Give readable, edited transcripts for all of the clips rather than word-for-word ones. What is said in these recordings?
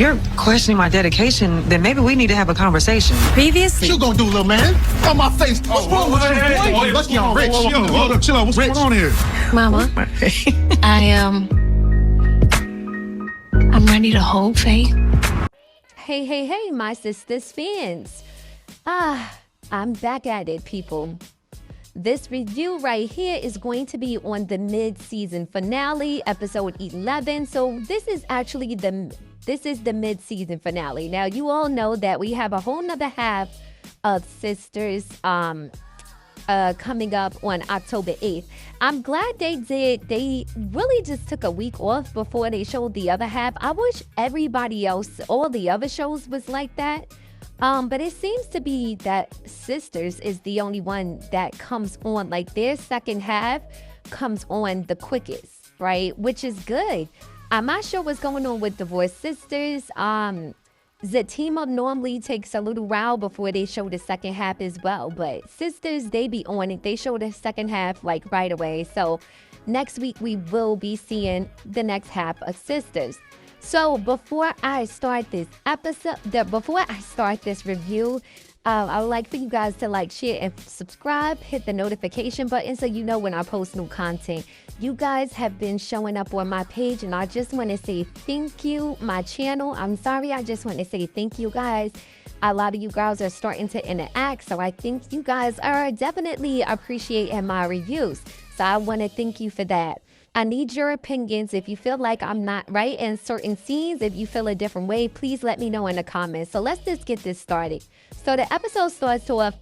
you're questioning my dedication, then maybe we need to have a conversation. Previously. What you gonna do, little man? On my face. What's wrong with you, boy? Let's get rich. Hold up, chill out. What's going on here? Mama, I'm ready to hold Faith. Hey, my Sistas fans. I'm back at it, people. This review right here is going to be on the mid-season finale, episode 11. So this is actually the mid-season finale. Now, you all know that we have a whole nother half of Sisters coming up on October 8th. I'm glad they really just took a week off before they showed the other half. I wish everybody else, all the other shows was like that. But it seems to be that Sisters is the only one that comes on, like their second half comes on the quickest, right? Which is good. I'm not sure what's going on with Divorced Sisters. Fatima normally takes a little while before they show the second half as well. But Sisters, they be on it. They show the second half like right away. So next week we will be seeing the next half of Sisters. So before I start this review, I would like for you guys to like, share, and subscribe. Hit the notification button so you know when I post new content. You guys have been showing up on my page, and I just want to say thank you, my channel. I'm sorry, I just want to say thank you, guys. A lot of you guys are starting to interact, so I think you guys are definitely appreciating my reviews. So I want to thank you for that. I need your opinions. If you feel like I'm not right in certain scenes, if you feel a different way, please let me know in the comments. So let's just get this started. So the episode starts off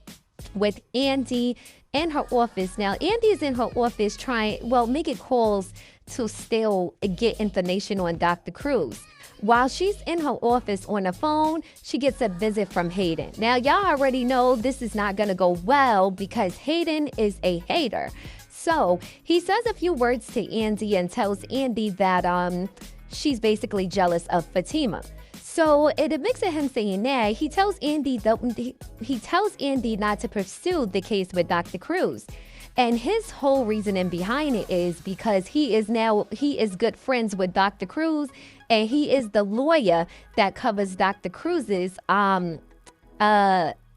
with Andy in her office. Now, Andy is in her office making calls to still get information on Dr. Cruz. While she's in her office on the phone, she gets a visit from Hayden. Now, y'all already know this is not going to go well because Hayden is a hater. So he says a few words to Andy and tells Andy that she's basically jealous of Fatima. So in the mix of him saying that, he tells Andy not to pursue the case with Dr. Cruz. And his whole reasoning behind it is because he is good friends with Dr. Cruz, and he is the lawyer that covers Dr. Cruz's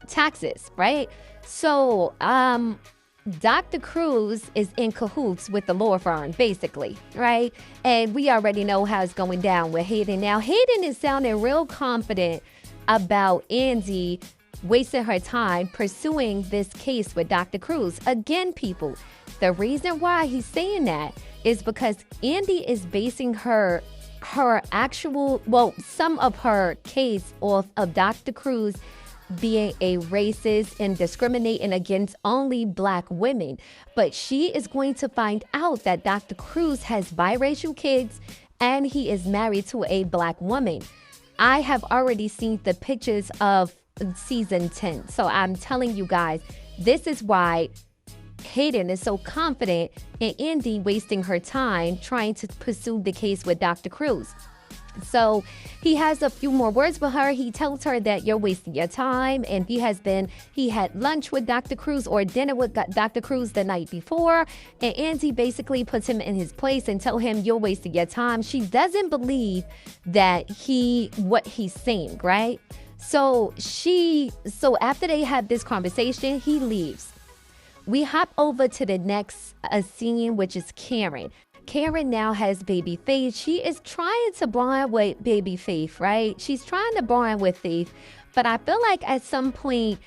taxes, right? So Dr. Cruz is in cahoots with the law firm, basically, right? And we already know how it's going down with Hayden. Now, Hayden is sounding real confident about Andy wasting her time pursuing this case with Dr. Cruz. Again, people, the reason why he's saying that is because Andy is basing some of her case off of Dr. Cruz being a racist and discriminating against only Black women. But she is going to find out that Dr. Cruz has biracial kids and he is married to a Black woman. I have already seen the pictures of season 10. So I'm telling you guys, this is why Hayden is so confident in Andy wasting her time trying to pursue the case with Dr. Cruz. So he has a few more words with her. He tells her that you're wasting your time, and he had lunch with Dr. Cruz or dinner with Dr. Cruz the night before, and Andy basically puts him in his place and tell him you're wasting your time. She doesn't believe that what he's saying, right? So after they have this conversation, he leaves. We hop over to the next scene, which is Karen. Karen now has baby Faith. She is trying to bond with baby Faith, right? She's trying to bond with Faith, but I feel like at some point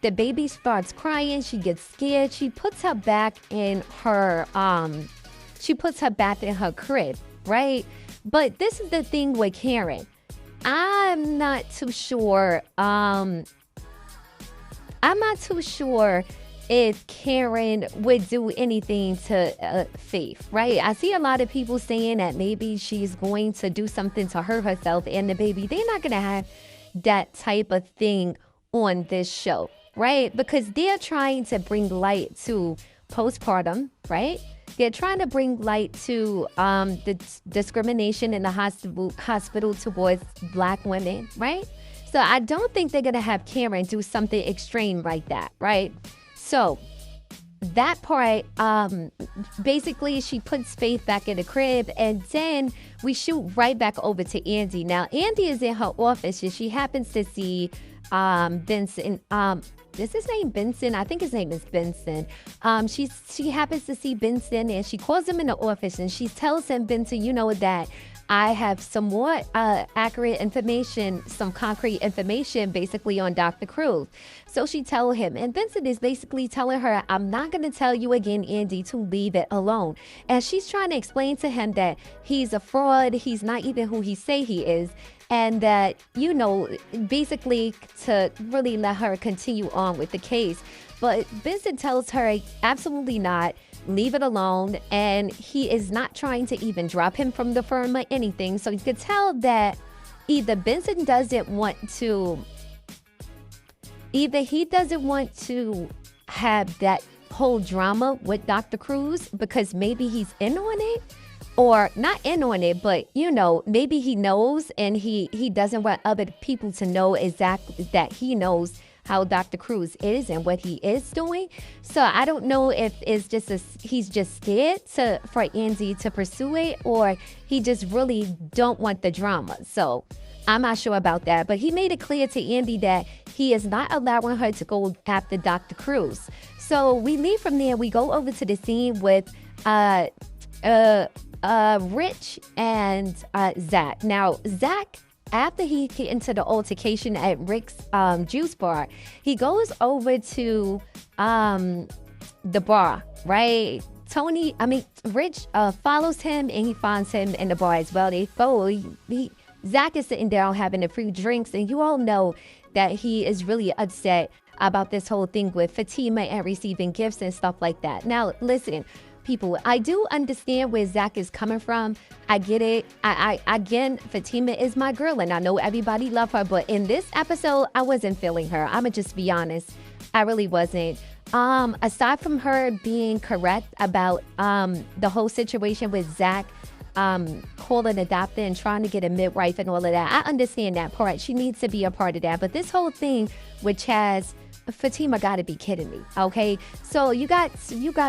the baby starts crying. She gets scared. She puts her back in her crib, right? But this is the thing with Karen. I'm not too sure if Karen would do anything to Faith, right? I see a lot of people saying that maybe she's going to do something to hurt herself and the baby. They're not going to have that type of thing on this show, right? Because they're trying to bring light to postpartum, right? They're trying to bring light to the discrimination in the hospital towards Black women, right? So I don't think they're going to have Karen do something extreme like that, right? So that part, basically she puts Faith back in the crib, and then we shoot right back over to Andy. Now, Andy is in her office, and she happens to see Benson. Is his name Benson? I think his name is Benson. She happens to see Benson, and she calls him in the office, and she tells him, Benson, you know that I have some more accurate information, some concrete information, basically on Dr. Cruz. So she tells him, and Benson is basically telling her, I'm not going to tell you again, Andy, to leave it alone. And she's trying to explain to him that he's a fraud. He's not even who he say he is. And that, you know, basically to really let her continue on with the case. But Benson tells her, absolutely not. Leave it alone. And he is not trying to even drop him from the firm or anything. So you could tell that either Benson doesn't want to, either he doesn't want to have that whole drama with Dr. Cruz because maybe he's in on it. Or not in on it, but, you know, maybe he knows and he doesn't want other people to know exactly that he knows how Dr. Cruz is and what he is doing. So I don't know if it's just he's just scared for Andy to pursue it, or he just really don't want the drama. So I'm not sure about that. But he made it clear to Andy that he is not allowing her to go after Dr. Cruz. So we leave from there. We go over to the scene with Rich and Zach. Now, Zach, after he get into the altercation at Rick's juice bar, he goes over to the bar, right? Rich follows him, and he finds him in the bar as well. They go. Zach is sitting down having a few drinks, and you all know that he is really upset about this whole thing with Fatima and receiving gifts and stuff like that. Now, listen, people, I do understand where Zach is coming from. I get it. Again, Fatima is my girl, and I know everybody love her, but in this episode, I wasn't feeling her. I'ma just be honest. I really wasn't. Aside from her being correct about the whole situation with Zach calling a doctor and trying to get a midwife and all of that, I understand that part. She needs to be a part of that. But this whole thing, which has Fatima, gotta be kidding me, okay? So you got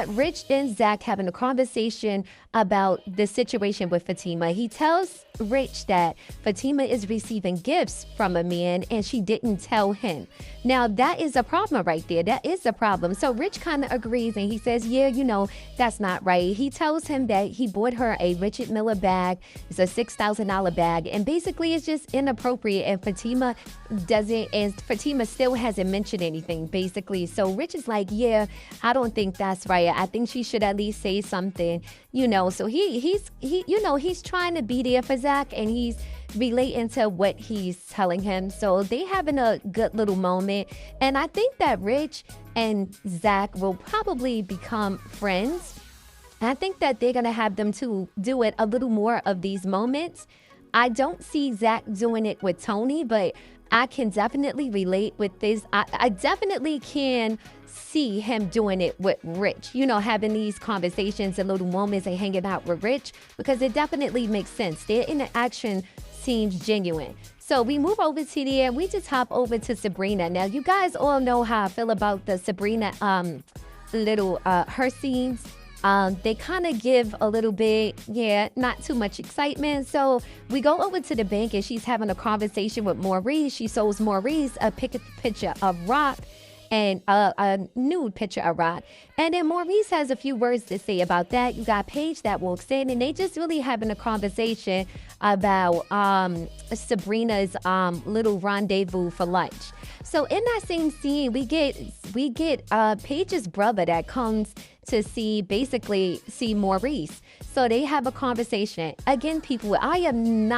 Rich and Zach having a conversation about the situation with Fatima. He tells Rich that Fatima is receiving gifts from a man and she didn't tell him. Now, that is a problem right there. That is a problem. So Rich kind of agrees and he says, yeah, you know, that's not right. He tells him that he bought her a Richard Miller bag. It's a $6,000 bag. And basically, it's just inappropriate. And Fatima still hasn't mentioned anything, basically. So Rich is like, yeah, I don't think that's right. I think she should at least say something, you know. So he's trying to be there for Zach, and he's relating to what he's telling him. So they having a good little moment. And I think that Rich and Zach will probably become friends. I think that they're going to have them to do it a little more of these moments. I don't see Zach doing it with Tony, but I can definitely relate with this. I definitely can see him doing it with Rich, you know, having these conversations and little moments and hanging out with Rich, because it definitely makes sense. Their interaction seems genuine. So we move over to there. We just hop over to Sabrina. Now, you guys all know how I feel about the Sabrina her scenes. They kind of give a little bit, not too much excitement. So we go over to the bank and she's having a conversation with Maurice. She shows Maurice a picture of Rock and a nude picture of Rock. And then Maurice has a few words to say about that. You got Paige that walks in and they just really having a conversation about Sabrina's little rendezvous for lunch. So in that same scene, we get Paige's brother that comes to see Maurice. So they have a conversation. Again, people, I am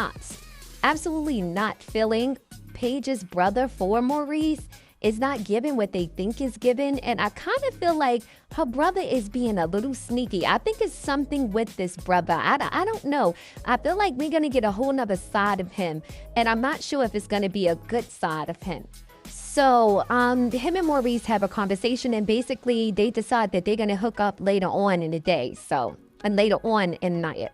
absolutely not feeling Paige's brother for Maurice. Is not given what they think is given. And I kind of feel like her brother is being a little sneaky. I think it's something with this brother. I don't know. I feel like we're going to get a whole nother side of him. And I'm not sure if it's going to be a good side of him. So him and Maurice have a conversation, and basically they decide that they're going to hook up later on in the day. And later on in the night.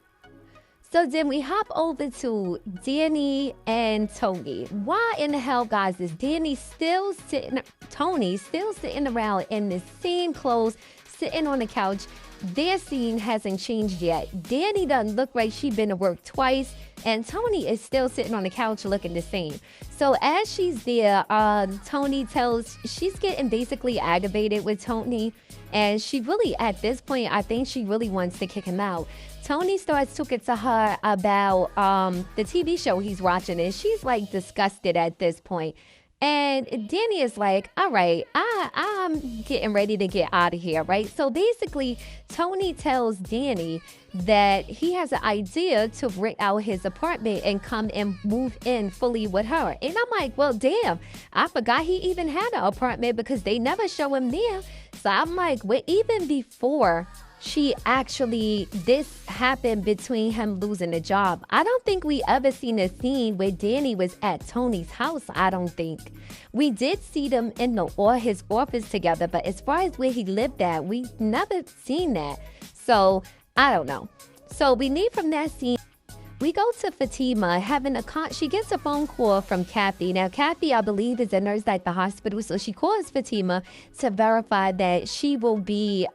So then we hop over to Danny and Tony. Why in the hell, guys, is Tony still sitting around in the same clothes, sitting on the couch. Their scene hasn't changed yet. Danny doesn't look like she's been to work twice, and Tony is still sitting on the couch looking the same. So as she's there, she's getting basically aggravated with Tony, and she really, at this point, I think she really wants to kick him out. Tony starts talking to her about the TV show he's watching, and she's like disgusted at this point. And Danny is like, all right, I'm getting ready to get out of here, right? So basically, Tony tells Danny that he has an idea to rent out his apartment and come and move in fully with her. And I'm like, well, damn, I forgot he even had an apartment because they never show him there. So I'm like, well, even before this happened between him losing the job, I don't think we ever seen a scene where Danny was at Tony's house. I don't think. We did see them in his office together, but as far as where he lived at, we never seen that. So I don't know. So we leave from that scene. We go to Fatima she gets a phone call from Kathy. Now, Kathy, I believe, is a nurse at the hospital. So she calls Fatima to verify that she will be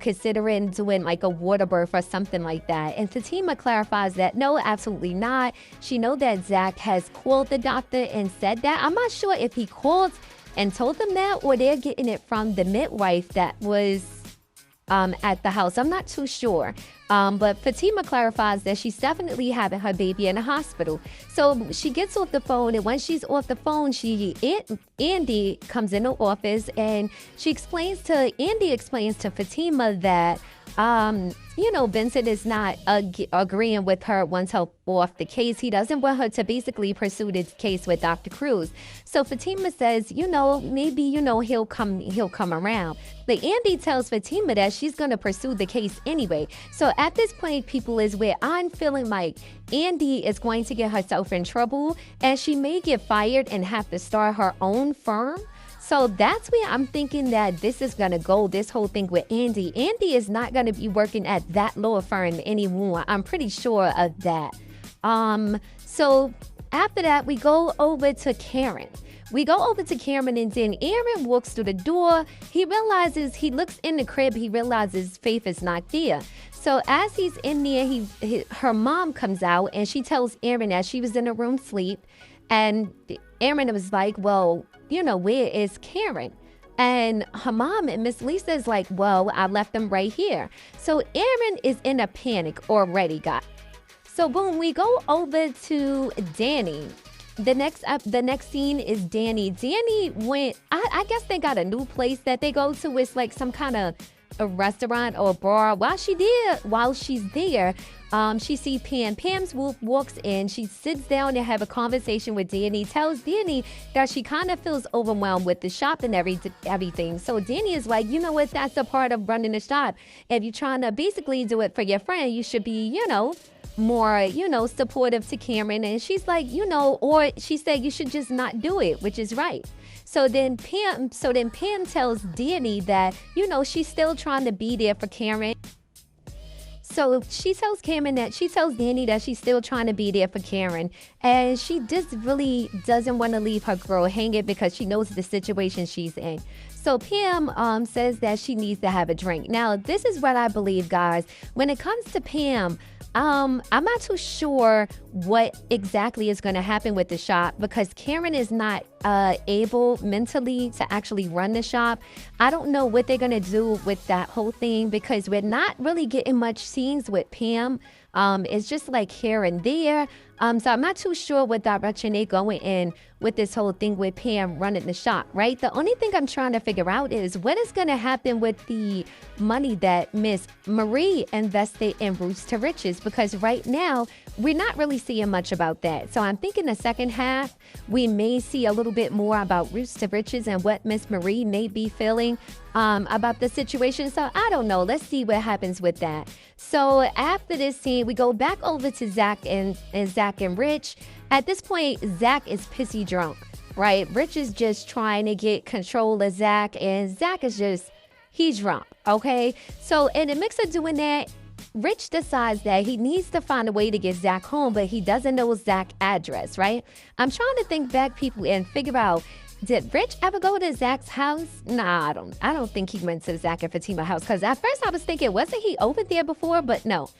considering doing like a water birth or something like that. And Fatima clarifies that no, absolutely not. She knows that Zach has called the doctor and said that. I'm not sure if he called and told them that, or they're getting it from the midwife that was at the house. I'm not too sure. But Fatima clarifies that she's definitely having her baby in a hospital. So she gets off the phone, and when she's off the phone, Andy comes in the office, and Andy explains to Fatima that Benson is not agreeing with her once her off the case. He doesn't want her to basically pursue this case with Dr. Cruz. So Fatima says, maybe, he'll come around. But Andy tells Fatima that she's going to pursue the case anyway. So at this point, people, is where I'm feeling like Andy is going to get herself in trouble, and she may get fired and have to start her own firm. So that's where I'm thinking that this is going to go, this whole thing with Andy. Andy is not going to be working at that law firm anymore. I'm pretty sure of that. So after that, we go over to Karen. And then Aaron walks through the door. He looks in the crib. He realizes Faith is not there. So as he's in there, her mom comes out, and she tells Aaron that she was in her room asleep. And Aaron was like, well, where is Karen? And her mom and Miss Lisa is like, well, I left them right here. So Aaron is in a panic already, guys. So boom, we go over to Danny. The next scene is Danny. Danny went, I guess they got a new place that they go to. It's like some kind of a restaurant or a bar. While she's there, she sees Pam. Pam walks in. She sits down and have a conversation with Danny. Tells Danny that she kind of feels overwhelmed with the shop and everything. So Danny is like, you know what? That's a part of running a shop. If you're trying to basically do it for your friend, you should be, more, supportive to Cameron. And she's like, or she said you should just not do it, which is right. So then Pam tells Danny that, she's still trying to be there for Karen. So she tells Danny that she's still trying to be there for Karen. And she just really doesn't want to leave her girl hanging because she knows the situation she's in. So Pam says that she needs to have a drink. Now, this is what I believe, guys. When it comes to Pam, I'm not too sure what exactly is going to happen with the shop because Karen is not able mentally to actually run the shop. I don't know what they're going to do with that whole thing because we're not really getting much scenes with Pam. It's just like here and there. So I'm not too sure what direction they're going in with this whole thing with Pam running the shop, right? The only thing I'm trying to figure out is what is going to happen with the money that Miss Marie invested in Roots to Riches, because right now we're not really seeing much about that. So I'm thinking the second half, we may see a little bit more about Roots to Riches and what Miss Marie may be feeling about the situation. So I don't know. Let's see what happens with that. So after this scene, we go back over to Zach and Rich. At this point, Zach is pissy drunk, right? Rich is just trying to get control of Zach, and Zach is he's drunk, okay? So in the mix of doing that, Rich decides that he needs to find a way to get Zach home, but he doesn't know Zach's address, right? I'm trying to think back, people, and figure out did Rich ever go to Zach's house? Nah, I don't think he went to Zach and Fatima house, because at first I was thinking, wasn't he over there before? But no.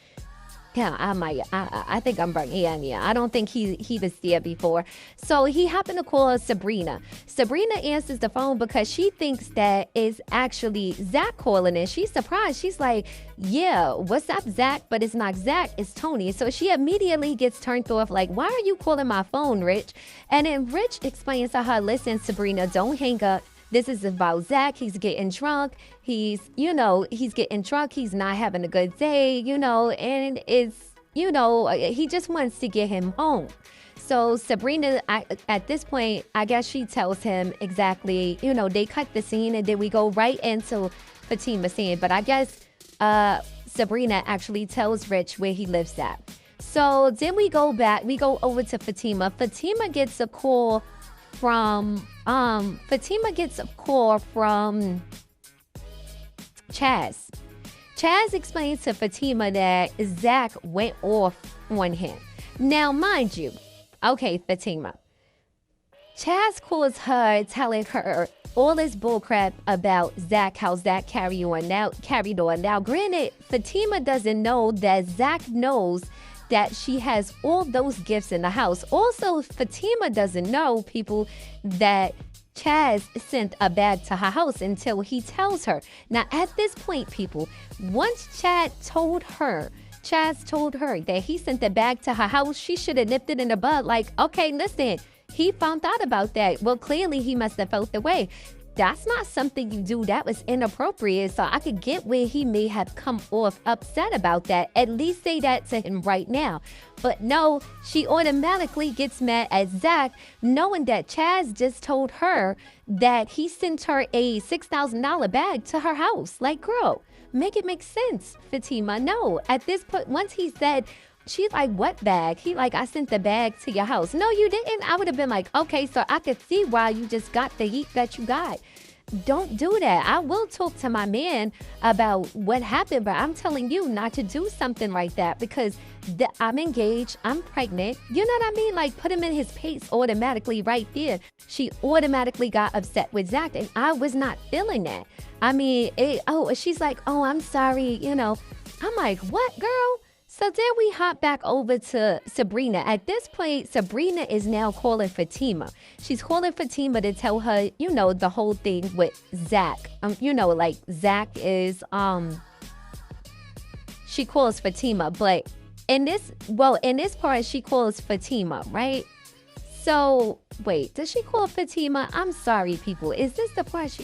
Yeah, I think I'm wrong. Yeah. I don't think he was there before. So he happened to call Sabrina. Sabrina answers the phone because she thinks that it's actually Zach calling in. She's surprised. She's like, yeah, what's up, Zach? But it's not Zach, it's Tony. So she immediately gets turned off, like, why are you calling my phone, Rich? And then Rich explains to her, listen, Sabrina, don't hang up. This is about Zach. He's getting drunk. He's getting drunk. He's not having a good day, and it's, he just wants to get him home. So Sabrina, at this point, I guess she tells him exactly, they cut the scene and then we go right into Fatima scene. But I guess Sabrina actually tells Rich where he lives at. So then we go over to Fatima. Fatima gets a call from Chaz. Chaz explains to Fatima that Zach went off on him. Now, mind you, okay, Fatima, Chaz calls her, telling her all this bullcrap about Zach, how Zach carried on. Now, granted, Fatima doesn't know that Zach knows that she has all those gifts in the house. Also, Fatima doesn't know, people, that Chaz sent a bag to her house until he tells her. Now, at this point, people, once Chaz told her that he sent the bag to her house, she should have nipped it in the bud. Like, okay, listen, he found out about that. Well, clearly he must have felt the way. That's not something you do. That was inappropriate. So I could get where he may have come off upset about that. At least say that to him right now. But no, she automatically gets mad at Zach, knowing that Chaz just told her that he sent her a $6,000 bag to her house. Like, girl, make it make sense, Fatima. No, at this point, once he said, she's like, what bag? He like, I sent the bag to your house. No, you didn't. I would have been like, okay, so I could see why you just got the heat that you got. Don't do that. I will talk to my man about what happened, but I'm telling you not to do something like that because I'm engaged. I'm pregnant. You know what I mean? Like, put him in his place automatically right there. She automatically got upset with Zach, and I was not feeling that. I mean, she's like, oh, I'm sorry. I'm like, what, girl? So then we hop back over to Sabrina. At this point, Sabrina is now calling Fatima. She's calling Fatima to tell her, the whole thing with Zach. Like Zach is, she calls Fatima, but in this part, she calls Fatima, right? So, wait, does she call Fatima? I'm sorry, people. Is this the part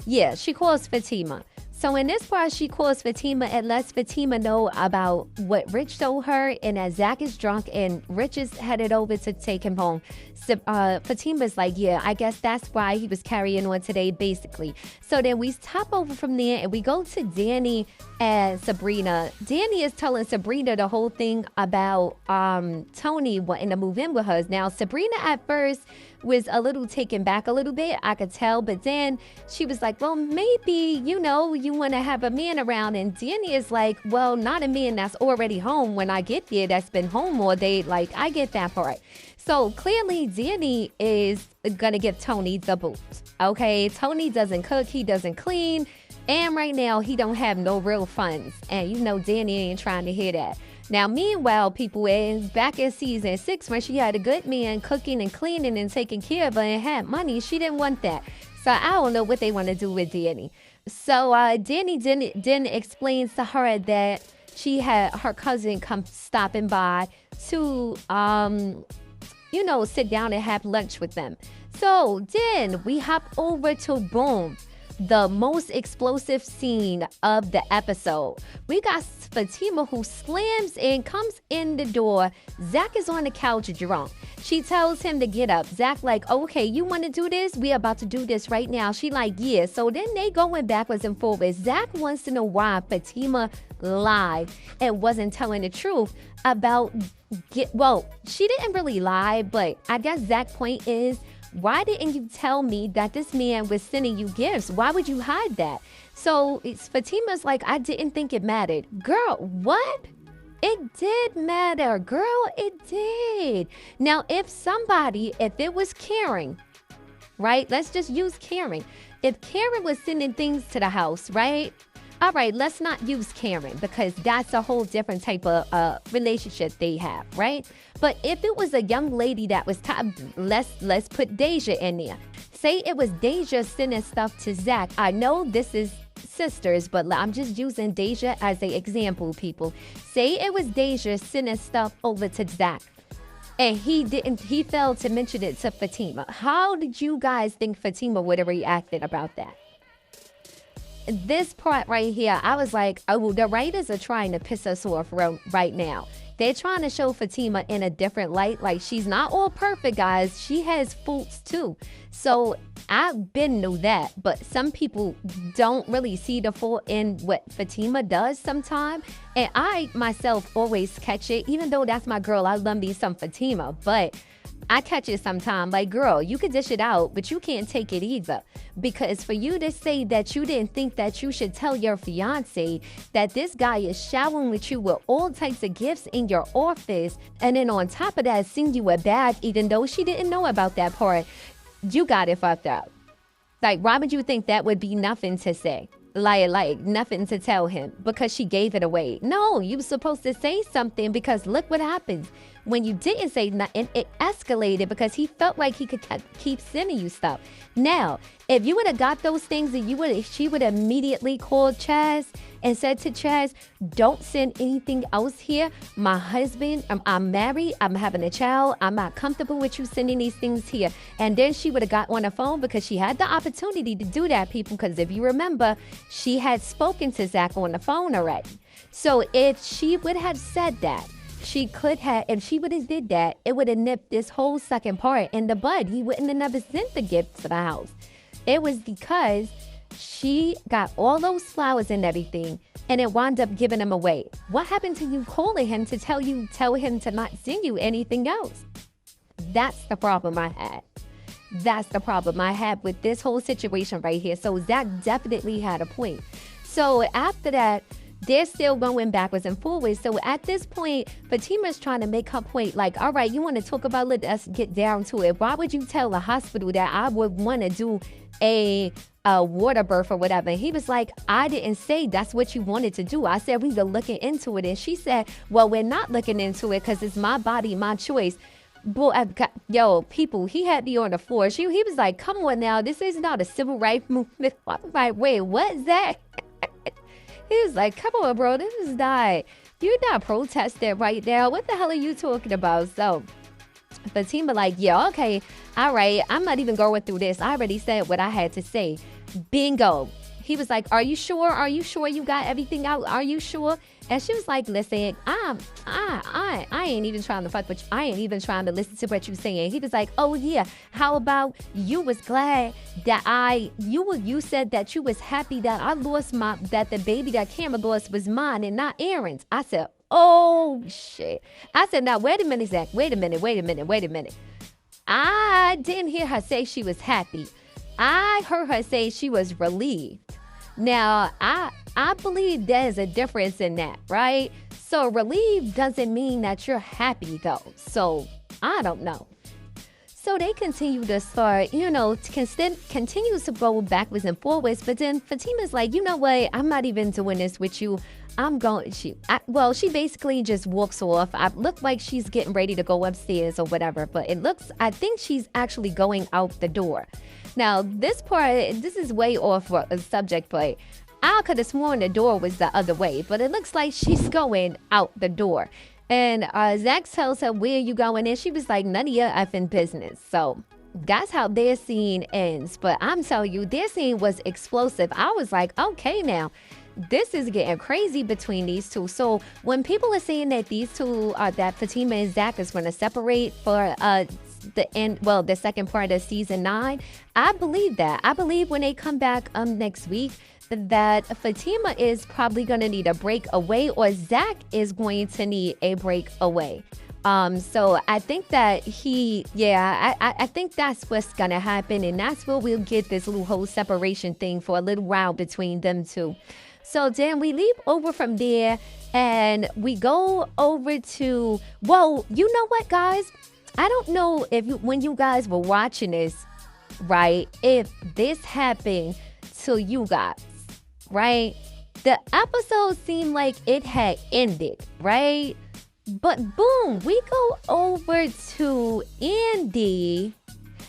Yeah, she calls Fatima. So in this part, she calls Fatima and lets Fatima know about what Rich told her and that Zach is drunk and Rich is headed over to take him home. So, Fatima's like, yeah, I guess that's why he was carrying on today, basically. So then we hop over from there and we go to Danny and Sabrina. Danny is telling Sabrina the whole thing about Tony wanting to move in with her. Now, Sabrina at first was a little taken back a little bit, I could tell, but then she was like, well, maybe, you want to have a man around. And Danny is like, well, not a man that's already home when I get there, that's been home all day. Like, I get that part. So clearly Danny is gonna give Tony the boot. Okay, Tony doesn't cook, he doesn't clean, and right now he don't have no real funds. And Danny ain't trying to hear that. Now, meanwhile, people, back in season 6, when she had a good man cooking and cleaning and taking care of her and had money, she didn't want that. So I don't know what they want to do with Danny. So Danny then explains to her that she had her cousin come stopping by to, sit down and have lunch with them. So then we hop over to boom, the most explosive scene of the episode. We got Fatima who slams and comes in the door. Zach is on the couch drunk. She tells him to get up. Zach like, okay, you want to do this? We about to do this right now. She like, yeah. So then they going backwards and forwards. Zach wants to know why Fatima lied and wasn't telling the truth about she didn't really lie, but I guess Zach's point is, why didn't you tell me that this man was sending you gifts? Why would you hide that? So Fatima's like, I didn't think it mattered. Girl, what? It did matter, girl, it did. Now, if it was Karen, right? Let's just use Karen. If Karen was sending things to the house, right? All right, let's not use Karen because that's a whole different type of relationship they have, right? But if it was a young lady that was let's put Deja in there. Say it was Deja sending stuff to Zach. I know this is sisters, but I'm just using Deja as an example, people. Say it was Deja sending stuff over to Zach. And he failed to mention it to Fatima. How did you guys think Fatima would have reacted about that? This part right here, I was like, oh, the writers are trying to piss us off right now. They're trying to show Fatima in a different light. Like, she's not all perfect, guys. She has faults too. So I've been knew that, but some people don't really see the fault in what Fatima does sometimes. And I myself always catch it, even though that's my girl. I love me some Fatima, but I catch it sometimes. Like, girl, you can dish it out, but you can't take it either. Because for you to say that you didn't think that you should tell your fiance that this guy is showering with you with all types of gifts in your office, and then on top of that, send you a bag, even though she didn't know about that part, you got it fucked up. Like, why would you think that would be nothing to say? Like nothing to tell him because she gave it away. No, you were supposed to say something because look what happens. When you didn't say nothing, it escalated because he felt like he could keep sending you stuff. Now, if you would have got those things and she would have immediately called Chaz and said to Chaz, don't send anything else here. My husband, I'm married, I'm having a child, I'm not comfortable with you sending these things here. And then she would have got on the phone because she had the opportunity to do that, people, because if you remember, she had spoken to Zach on the phone already. So if she would have said that, she could have, if she would have did that, it would have nipped this whole second part in the bud. He wouldn't have never sent the gift to the house. It was because she got all those flowers and everything, and it wound up giving them away. What happened to you calling him to tell him to not send you anything else? That's the problem I had. That's the problem I had with this whole situation right here. So Zach definitely had a point. So after that, they're still going backwards and forwards. So at this point, Fatima's trying to make her point. Like, all right, you want to talk about it? Let's get down to it. Why would you tell the hospital that I would want to do a water birth or whatever? And he was like, I didn't say that's what you wanted to do. I said we were looking into it. And she said, well, we're not looking into it because it's my body, my choice. Boy, yo, people, he had me on the floor. He was like, come on now, this is not a civil rights movement. I was like, wait, what's that? He was like, come on, bro, this is not, you're not protesting right now. What the hell are you talking about? So Fatima like, yeah, okay, all right, I'm not even going through this. I already said what I had to say. Bingo. He was like, are you sure? Are you sure you got everything out? Are you sure? And she was like, listen, I ain't even trying to fuck with you. I ain't even trying to listen to what you're saying. He was like, oh yeah, how about you was glad that you said that you was happy that I lost that the baby that Cameron lost was mine and not Aaron's. I said, oh shit. I said, now wait a minute, Zach, wait a minute. I didn't hear her say she was happy. I heard her say she was relieved. Now, I believe there's a difference in that, right? So relieved doesn't mean that you're happy, though. So I don't know. So they continue to start, continue to go backwards and forwards. But then Fatima's like, you know what? I'm not even doing this with you. She basically just walks off. I look like she's getting ready to go upstairs or whatever. But I think she's actually going out the door. Now, this is way off subject, but I could have sworn the door was the other way. But it looks like she's going out the door. And Zach tells her, where are you going? And she was like, none of your effing business. So that's how their scene ends. But I'm telling you, their scene was explosive. I was like, okay, now, this is getting crazy between these two. So when people are saying that these two, that Fatima and Zach is going to separate for the second part of season 9, I believe that. I believe when they come back next week that Fatima is probably going to need a break away, or Zach is going to need a break away. So I think that I think that's what's going to happen, and that's where we'll get this little whole separation thing for a little while between them two. So then we leave over from there and we go over to, well, you know what, guys? I don't know when you guys were watching this, right, if this happened to you guys, right? The episode seemed like it had ended, right? But boom, we go over to Andy.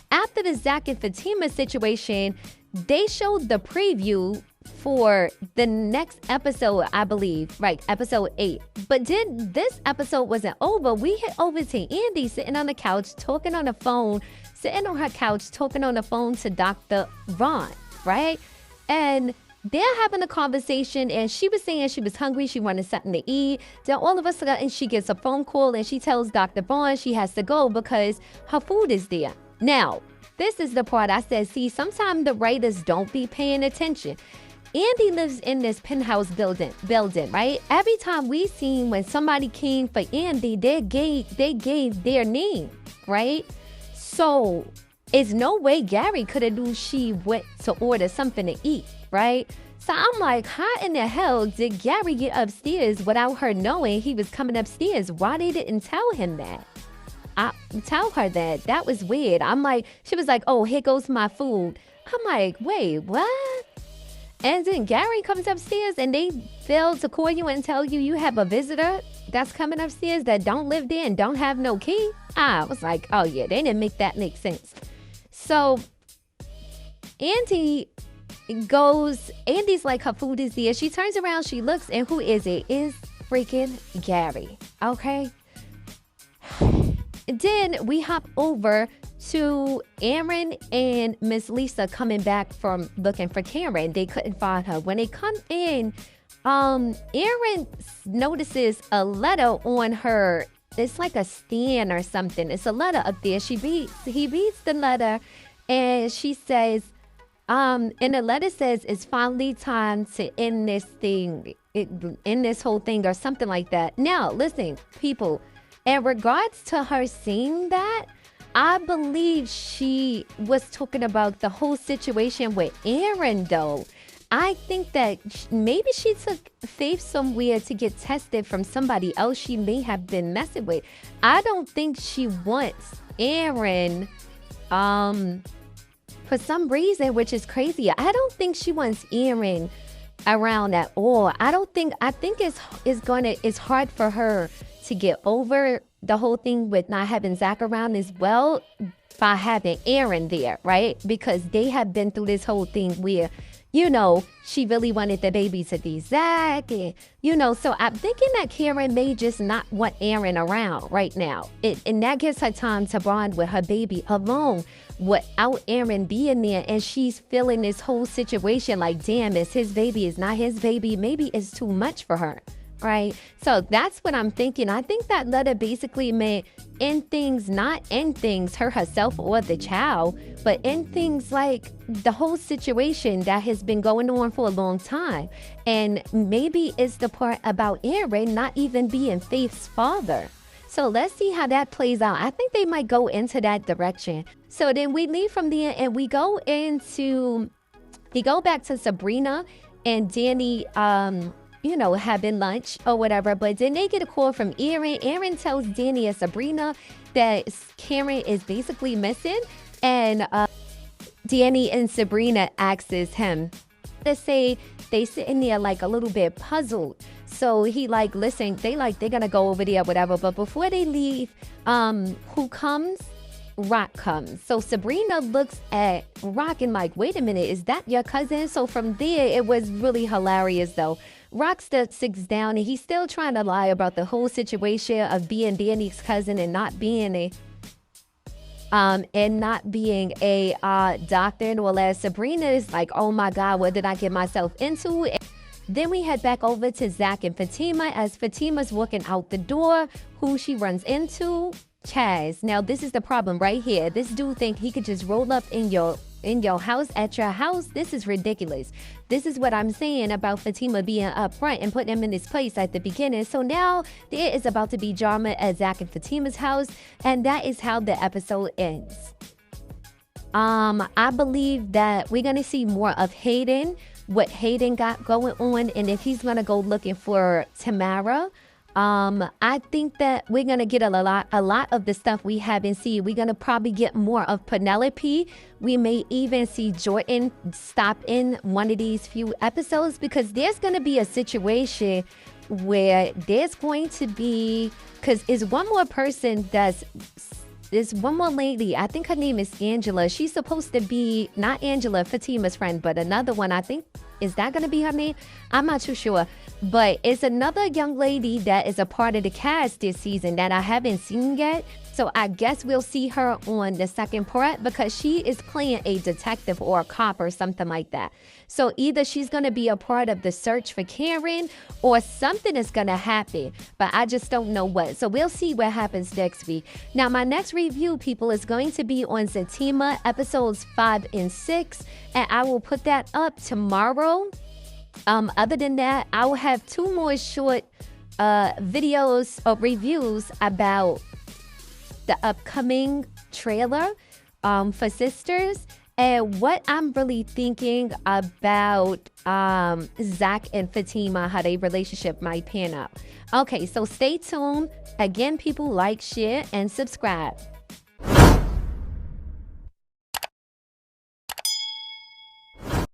After the Zach and Fatima situation, they showed the preview for the next episode, I believe, right? Episode 8. But then this episode wasn't over. We hit over to Andy sitting on the couch, talking on the phone, sitting on her couch, talking on the phone to Dr. Ron, right? And they're having a conversation, and she was saying she was hungry. She wanted something to eat. Then all of a sudden, she gets a phone call, and she tells Dr. Vaughn she has to go because her food is there. Now, this is the part I said, see, sometimes the writers don't be paying attention. Andy lives in this penthouse building, right? Every time we seen when somebody came for Andy, they gave their name, right? So it's no way Gary could have knew she went to order something to eat, right? So I'm like, how in the hell did Gary get upstairs without her knowing he was coming upstairs? Why they didn't tell him that? Tell her that. That was weird. I'm like, she was like, oh, here goes my food. I'm like, wait, what? And then Gary comes upstairs and they fail to call you and tell you have a visitor that's coming upstairs that don't live there and don't have no key. I was like, oh yeah, they didn't make that make sense. So Andy's like, her food is there. She turns around, she looks, and who is it? It's freaking Gary. Okay. Then we hop over to Aaron and Miss Lisa coming back from looking for Karen. They couldn't find her. When they come in, Aaron notices a letter on her. It's like a stand or something. It's a letter up there. He reads the letter, and she says, and the letter says, it's finally time to end this thing, end this whole thing or something like that. Now, listen, people, in regards to her seeing that, I believe she was talking about the whole situation with Aaron, though. I think that maybe she took Faith somewhere to get tested from somebody else she may have been messing with. I don't think she wants Aaron, for some reason, which is crazy. I don't think she wants Aaron around at all. I think it's hard for her to get over the whole thing with not having Zach around as well by having Aaron there, right? Because they have been through this whole thing where, she really wanted the baby to be Zach. And, so I'm thinking that Karen may just not want Aaron around right now. And that gives her time to bond with her baby alone without Aaron being there. And she's feeling this whole situation like, damn, it's his baby, it's not his baby. Maybe it's too much for her. Right? So that's what I'm thinking. I think that letter basically meant end things, not end things, her herself or the child, but end things like the whole situation that has been going on for a long time. And maybe it's the part about Aaron not even being Faith's father. So let's see how that plays out. I think they might go into that direction. So then we leave from there and we go back to Sabrina and Danny, having lunch or whatever. But then they get a call from Aaron. Aaron tells Danny and Sabrina that Karen is basically missing. And Danny and Sabrina asks him to say they sitting there like a little bit puzzled. So he listen, they're going to go over there, whatever. But before they leave, who comes? Rock comes. So Sabrina looks at Rock and like, wait a minute, is that your cousin? So from there, it was really hilarious though. Rock sits down and he's still trying to lie about the whole situation of being Danny's cousin and not being a doctor and all that. Sabrina is like, oh my God, what did I get myself into? And then we head back over to Zach and Fatima. As Fatima's walking out the door, who she runs into? Chaz. Now this is the problem right here. This dude think he could just roll up in your house, at your house. This is ridiculous. This is what I'm saying about Fatima being up front and putting him in his place at the beginning. So now there is about to be drama at Zach and Fatima's house, and that is how the episode ends. I believe that we're gonna see more of Hayden, what Hayden got going on, and if he's gonna go looking for Tamara. I think that we're gonna get a lot of the stuff we haven't seen. We're gonna probably get more of Penelope. We may even see Jordan stop in one of these few episodes, because there's gonna be a situation where there's going to be, because it's one more person there's one more lady. I think her name is Angela. She's supposed to be, not Angela, Fatima's friend, but another one. I think, is that going to be her name? I'm not too sure. But it's another young lady that is a part of the cast this season that I haven't seen yet. So I guess we'll see her on the second part, because she is playing a detective or a cop or something like that. So either she's going to be a part of the search for Karen, or something is going to happen, but I just don't know what. So we'll see what happens next week. Now, my next review, people, is going to be on Fatima episodes 5 and 6, and I will put that up tomorrow. Other than that, I will have 2 more short videos or reviews about the upcoming trailer for Sisters, and what I'm really thinking about Zach and Fatima, how their relationship might pan out. Okay, so stay tuned. Again, people, like, share, and subscribe.